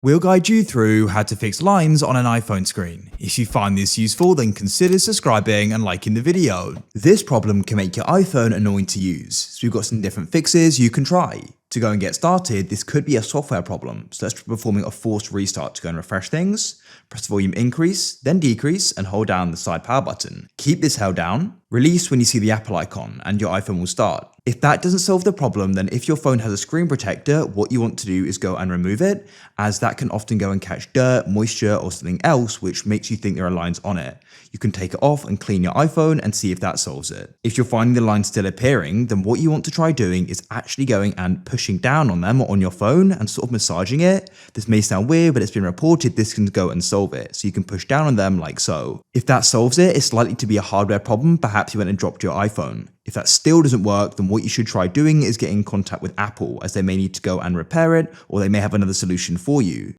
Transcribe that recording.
We'll guide you through how to fix lines on an iPhone screen. If you find this useful, then consider subscribing and liking the video. This problem can make your iPhone annoying to use, so we've got some different fixes you can try. To go and get started, this could be a software problem, so let's try performing a forced restart to go and refresh things. Press the volume increase, then decrease, and hold down the side power button. Keep this held down. Release when you see the Apple icon, and your iPhone will start. If that doesn't solve the problem, then if your phone has a screen protector, what you want to do is go and remove it, as that can often go and catch dirt, moisture, or something else which makes you think there are lines on it. You can take it off and clean your iPhone and see if that solves it. If you're finding the lines still appearing, then what you want to try doing is actually going and pushing down on them on your phone and sort of massaging it. This may sound weird, but it's been reported this can go and solve it. So you can push down on them like so. If that solves it, it's likely to be a hardware problem. Perhaps you went and dropped your iPhone. If that still doesn't work, then what you should try doing is getting in contact with Apple, as they may need to go and repair it, or they may have another solution for you.